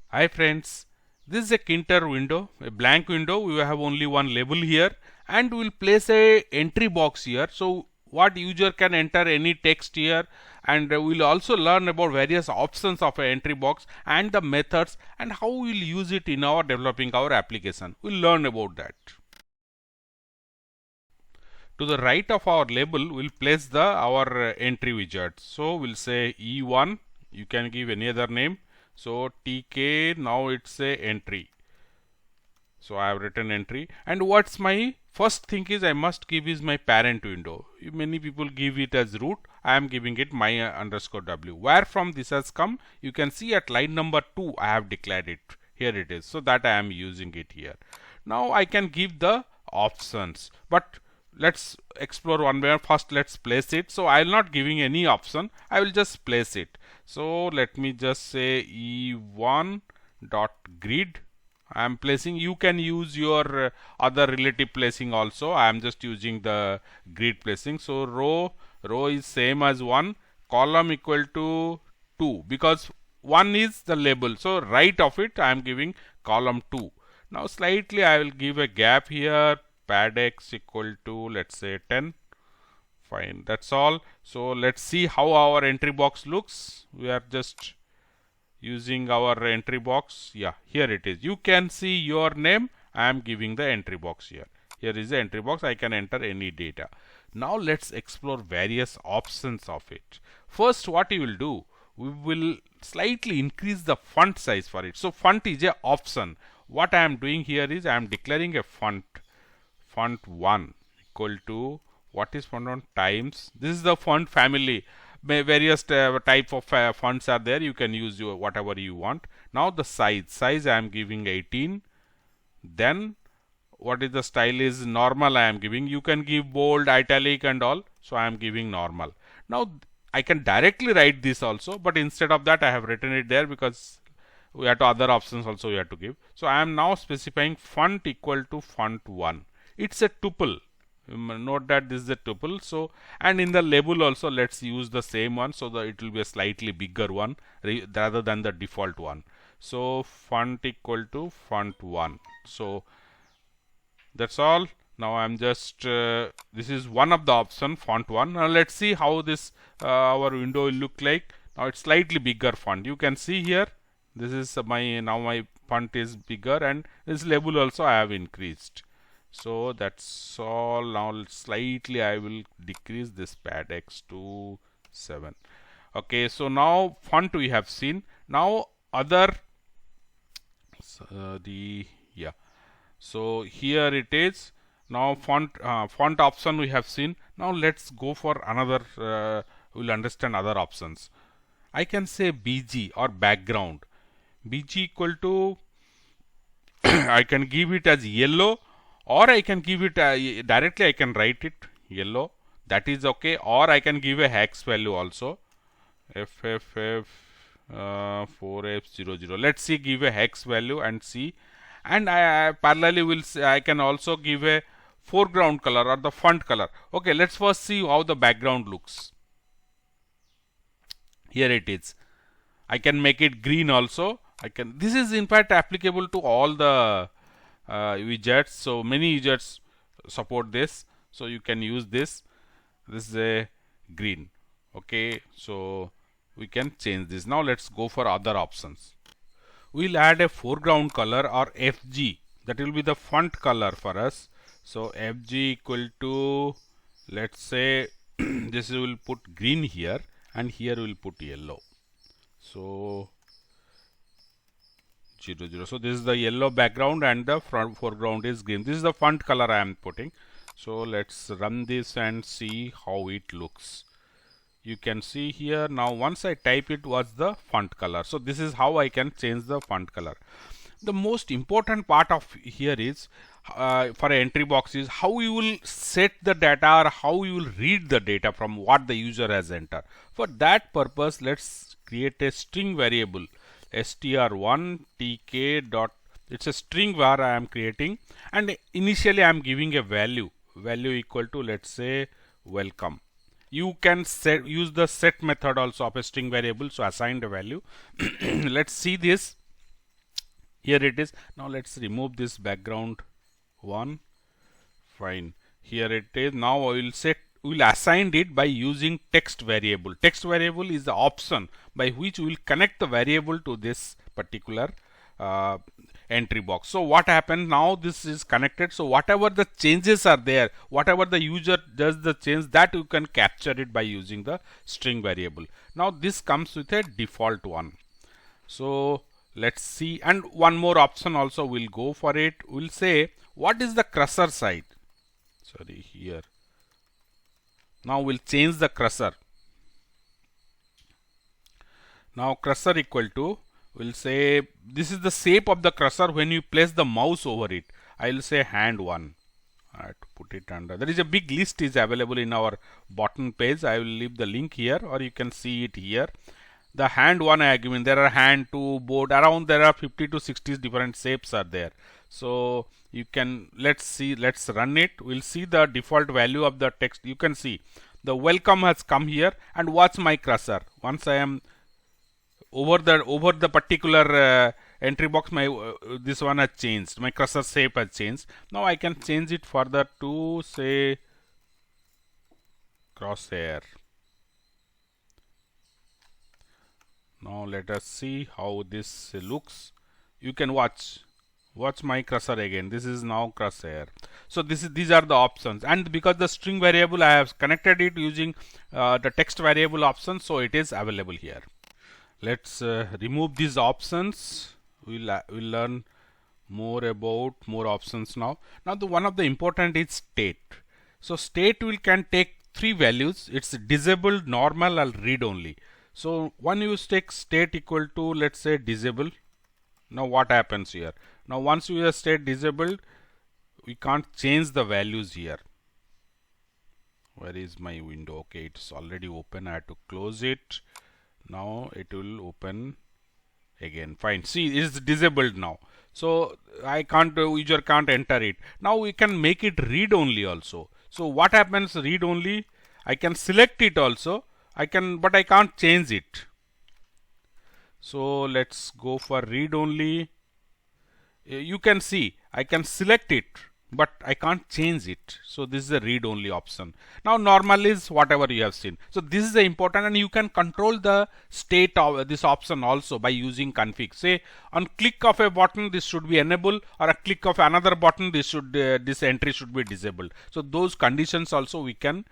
Hi friends, this is a Kinter window, a blank window. We have only one label here and we'll place a entry box here. So what user can enter any text here, and we'll also learn about various options of an entry box and the methods and how we'll use it in our developing our application. We'll learn about that. To the right of our label, we'll place our entry widget. So we'll say E1. You can give any other name. So TK, now it's a entry. So I have written entry, and what's my first thing is I must give is my parent window. Many people give it as root. I am giving it my underscore w. Where from this has come, you can see at line number 2 I have declared it. Here it is. So that I am using it here. Now I can give the options, but let's explore one by one. First let's place it. So I will not giving any option, I will just place it. So let me just say E1 dot grid. I am placing. You can use your other relative placing also. I am just using the grid placing. So row is same as 1, column equal to 2, because 1 is the label. So right of it I am giving column 2. Now slightly I will give a gap here, pad x equal to, let's say, 10. Fine, that's all. So let's see how our entry box looks. We are just using our entry box. Yeah, here it is. You can see your name. I am giving the entry box here. Here is the entry box. I can enter any data. Now let's explore various options of it. First, what you will do, we will slightly increase the font size for it. So font is a option. What I am doing here is I am declaring a font 1 equal to, what is font 1 times, this is the font family. Various type of fonts are there. You can use your whatever you want. Now the size I am giving 18. Then what is the style is normal I am giving. You can give bold, italic and all. So I am giving normal. Now I can directly write this also, but instead of that I have written it there because we have to other options also we have to give. So I am now specifying font equal to font 1. It's a tuple. Note that this is a tuple. So, and in the label also let's use the same one, so that it will be a slightly bigger one rather than the default one. So font equal to font 1. So that's all. Now I'm just this is one of the option, font 1. Now let's see how this our window will look like. Now it's slightly bigger font. You can see here, this is my font is bigger, and this label also I have increased. So that's all. Now slightly I will decrease this pad x to 7. Okay, so now font we have seen. Now other so here it is. Now font option we have seen. Now let's go for another. We'll understand other options. I can say BG or background. BG equal to I can give it as yellow, or I can give it directly. I can write it yellow. That is okay. Or I can give a hex value also. FFF 4F00. Let's see. Give a hex value and see. And I parallelly will say I can also give a foreground color or the font color. Okay. Let's first see how the background looks. Here it is. I can make it green also. I can. This is in fact applicable to all the widgets. So many widgets support this, so you can use this. This is a green. Okay, so we can change this. Now let's go for other options. We'll add a foreground color or FG. That will be the font color for us. So FG equal to, let's say this will put green here, and here we'll put yellow. So 00. So this is the yellow background and the foreground is green. This is the font color I am putting. So let's run this and see how it looks. You can see here now once I type it was the font color. So this is how I can change the font color. The most important part of here is for an entry box is how you will set the data or how you will read the data from what the user has entered. For that purpose, let's create a string variable str1 tk dot. It's a string where I am creating, and initially I am giving a value equal to, let's say, welcome. You can use the set method also of a string variable. So assign the value. Let's see this. Here it is. Now let's remove this background one. Fine. Here it is. Now I will set, we will assign it by using text variable. Text variable is the option by which we will connect the variable to this particular entry box. So what happened now, this is connected, so whatever the changes are there, whatever the user does the change, that you can capture it by using the string variable. Now this comes with a default one. So let's see, and one more option also, we'll go for it. We'll say what is the cursor side, sorry, here. Now we'll change the cursor. Now cursor equal to, we'll say this is the shape of the cursor when you place the mouse over it. I will say hand one. I have to put it under. There is a big list is available in our button page. I will leave the link here, or you can see it here. The hand one I have given. There are hand two, board, around there are 50 to 60 different shapes are there. So you can, let's see, let's run it. We'll see the default value of the text. You can see the welcome has come here, and watch my cursor. Once I am over the particular entry box, my this one has changed, my cursor shape has changed. Now I can change it further to say crosshair. Now let us see how this looks. You can watch my cursor again. This is now crosshair. So these are the options, and because the string variable I have connected it using the text variable option, so it is available here. Let's remove these options. We'll learn more about more options now. Now the one of the important is state. So state can take three values. It's disabled, normal, or read only. So one you take state equal to, let's say, disable. Now what happens here? Now once you have state disabled, we can't change the values here. Where is my window? Okay, it's already open. I have to close it. Now it will open again. Fine. See, it is disabled now. So I can't, user can't enter it. Now we can make it read only also. So what happens read only? I can select it also. But I can't change it. So let's go for read only. You can see I can select it, but I can't change it. So this is a read only option. Now normal is whatever you have seen. So this is the important, and you can control the state of this option also by using config. Say on click of a button this should be enabled, or a click of another button this entry should be disabled. So those conditions also we can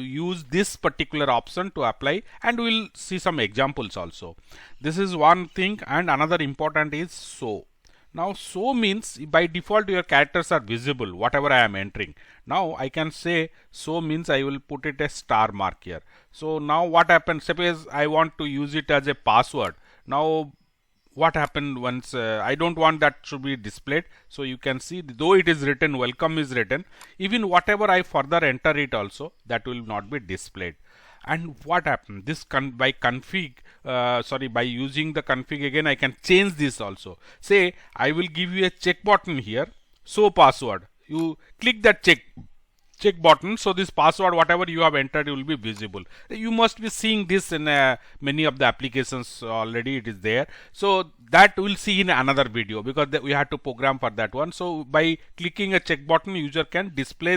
use this particular option to apply, and we'll see some examples also. This is one thing, and another important is show. Now show means by default your characters are visible whatever I am entering. Now I can say show means I will put it a star mark here. So now what happens, suppose I want to use it as a password. Now what happened once I don't want that should be displayed. So you can see, though it is written, welcome is written, even whatever I further enter it also, that will not be displayed. And what happened, this by using the config again, I can change this also. Say I will give you a check button here, show password. You click that check button, so this password whatever you have entered will be visible. You must be seeing this in many of the applications already, it is there. So that we'll see in another video, because we have to program for that one. So by clicking a check button, user can display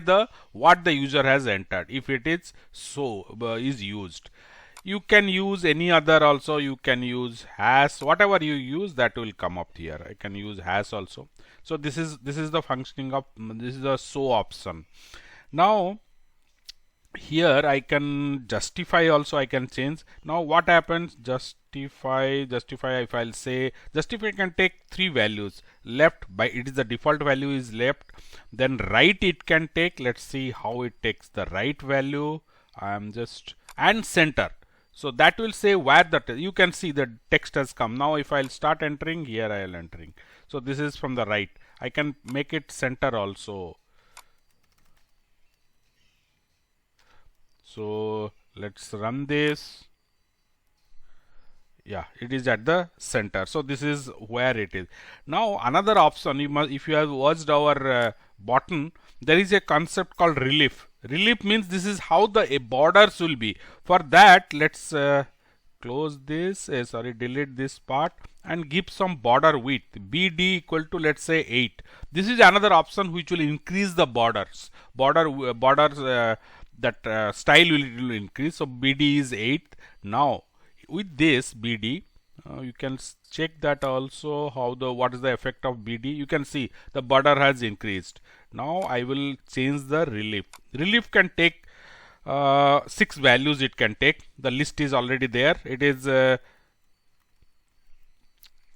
what the user has entered if it is is used. You can use any other also. You can use hash, whatever you use that will come up here. I can use hash also. So this is the functioning of this is the show option. Now here I can justify also, I can change. Now what happens, justify if I'll say justify can take three values. Left, by it is the default value is left. Then right it can take, let's see how it takes the right value. And center. So that will say where you can see the text has come. Now if I'll start entering, here I will entering. So this is from the right. I can make it center also. So let's run this. Yeah, it is at the center. So this is where it is. Now another option, if you have watched our button, there is a concept called relief. Relief means this is how the borders will be. For that, let's close this, sorry, delete this part and give some border width. BD equal to, let's say, 8. This is another option which will increase the borders. That style will increase. So BD is 8. Now with this BD, you can check that also what is the effect of BD. You can see the border has increased. Now I will change the relief. Relief can take 6 values it can take. The list is already there. It is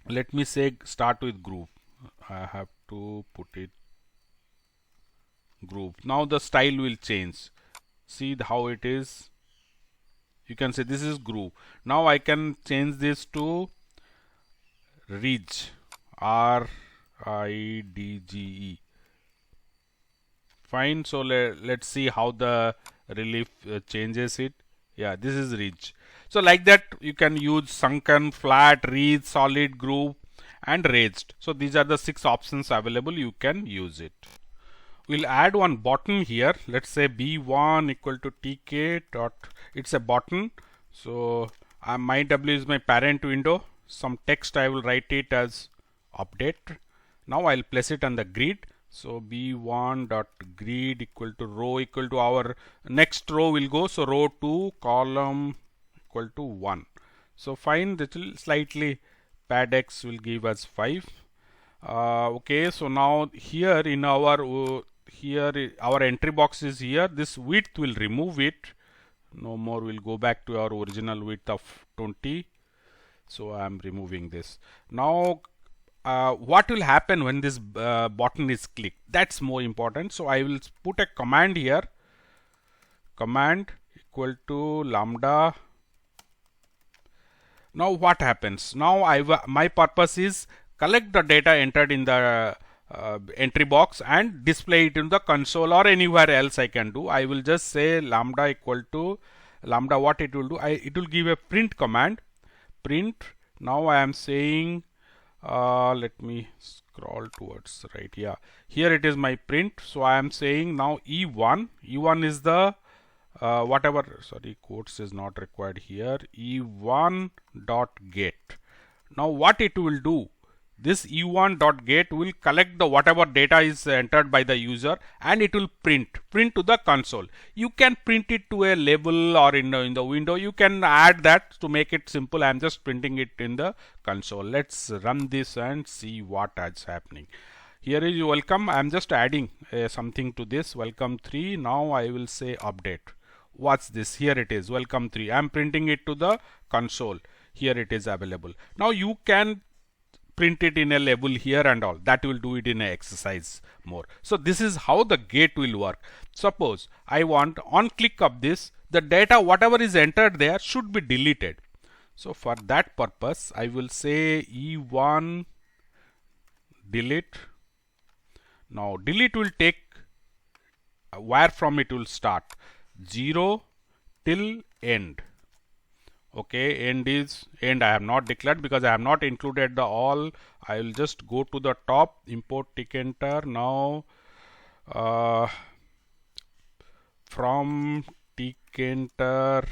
let me say start with group. I have to put it group. Now the style will change. See how it is. You can say this is group. Now I can change this to ridge, RIDGE. Fine. So let's see how the relief changes it. Yeah, this is ridge. So like that you can use sunken, flat, ridge, solid, groove and raised. So these are the 6 options available. You can use it. We'll add one button here. Let's say B1 equal to TK dot. It's a button. So my W is my parent window. Some text I will write it as update. Now I'll place it on the grid. So B1 dot grid equal to row equal to our next row will go. So row 2 column equal to 1. So fine, that will slightly pad X will give us 5. Okay, so now here in our our entry box is here. This width will remove it. No more, we'll go back to our original width of 20. So I am removing this. Now what will happen when this button is clicked? That's more important. So I will put a command here. Command equal to lambda. Now what happens? Now my purpose is collect the data entered in the entry box and display it in the console or anywhere else I can do. I will just say lambda equal to lambda. What it will do? It will give a print command. Print. Now I am saying let me scroll towards right. Yeah, here it is my print. So I am saying now E1. E1 is the whatever, sorry, quotes is not required here. E1 dot get. Now what it will do? This E1 dot get will collect the whatever data is entered by the user and it will print to the console. You can print it to a label or in the window. You can add that to make it simple. I am just printing it in the console. Let's run this and see what is happening. Here is welcome. I am just adding something to this. Welcome 3. Now I will say update. What's this? Here it is, welcome 3. I am printing it to the console. Here it is available. Now you can print it in a label here and all. That will do it in an exercise more. So this is how the get will work. Suppose I want on click of this, the data whatever is entered there should be deleted. So for that purpose I will say E1 delete. Now delete will take where from it will start. 0 till end. Okay, end is end. I have not declared because I have not included the all. I will just go to the top, import tick enter. Now from tick enter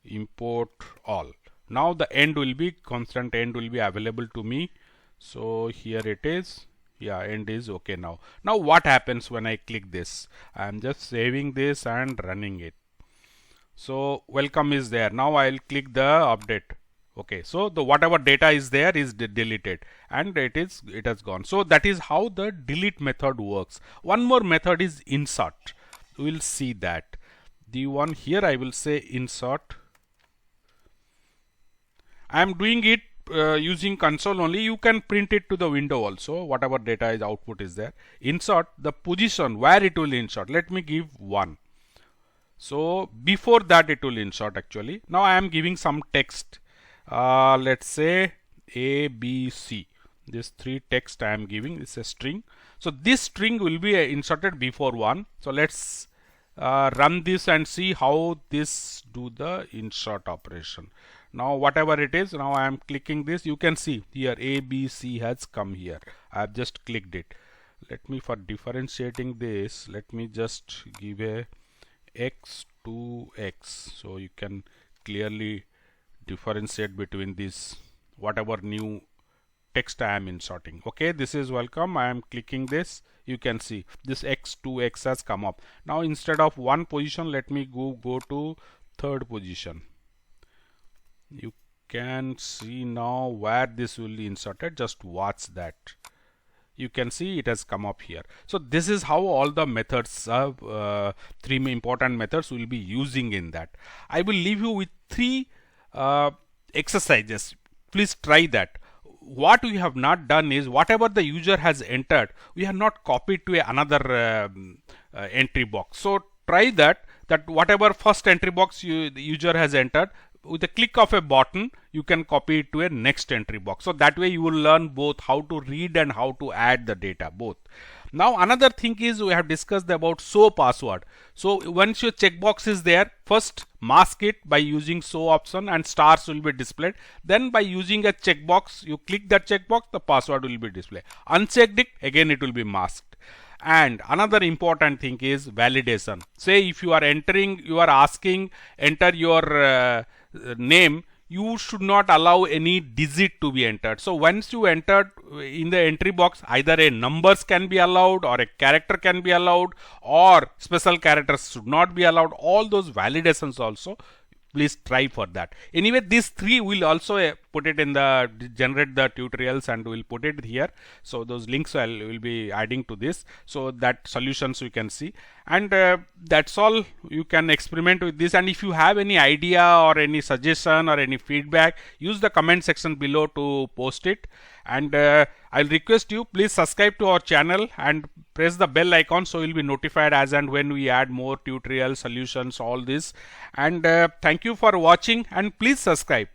import all. Now the end will be constant, end will be available to me. So here it is. Yeah, end is okay now. Now what happens when I click this? I am just saving this and running it. So welcome is there. Now I'll click the update. Okay, so the whatever data is there is deleted and it has gone. So that is how the delete method works. One more method is insert. We'll see that. The one here I will say insert. I am doing it using console only. You can print it to the window also, whatever data is output is there. Insert the position where it will insert. Let me give 1. So before that it will insert actually. Now I am giving some text. Let's say A, B, C. This 3 text I am giving is a string. So this string will be inserted before 1. So let's run this and see how this do the insert operation. Now whatever it is, now I am clicking this. You can see here A, B, C has come here. I have just clicked it. Let me, for differentiating this, let me just give a X to X so you can clearly differentiate between this whatever new text I am inserting. Okay, this is welcome. I am clicking this. You can see this x2x has come up. Now instead of one position, let me go to third position. You can see now where this will be inserted. Just watch that. You can see it has come up here. So this is how all the methods, three important methods we'll be using in that. I will leave you with three exercises. Please try that. What we have not done is whatever the user has entered, we have not copied to another entry box. So try that whatever first entry box the user has entered, with a click of a button you can copy it to a next entry box. So that way you will learn both how to read and how to add the data both. Now another thing is we have discussed about show password. So once your checkbox is there, first mask it by using show option and stars will be displayed. Then by using a checkbox, you click that checkbox, the password will be displayed. Unchecked it, again it will be masked. And another important thing is validation. Say if you are entering, you are asking enter your name, you should not allow any digit to be entered. So once you entered in the entry box, either a numbers can be allowed or a character can be allowed or special characters should not be allowed. All those validations also, please try for that. Anyway, these three will also put it in the generate the tutorials and we'll put it here. So those links will be adding to this, so that solutions you can see. And that's all. You can experiment with this, and if you have any idea or any suggestion or any feedback, use the comment section below to post it. And I'll request you, please subscribe to our channel and press the bell icon so you'll be notified as and when we add more tutorial solutions, all this. And thank you for watching, and please subscribe.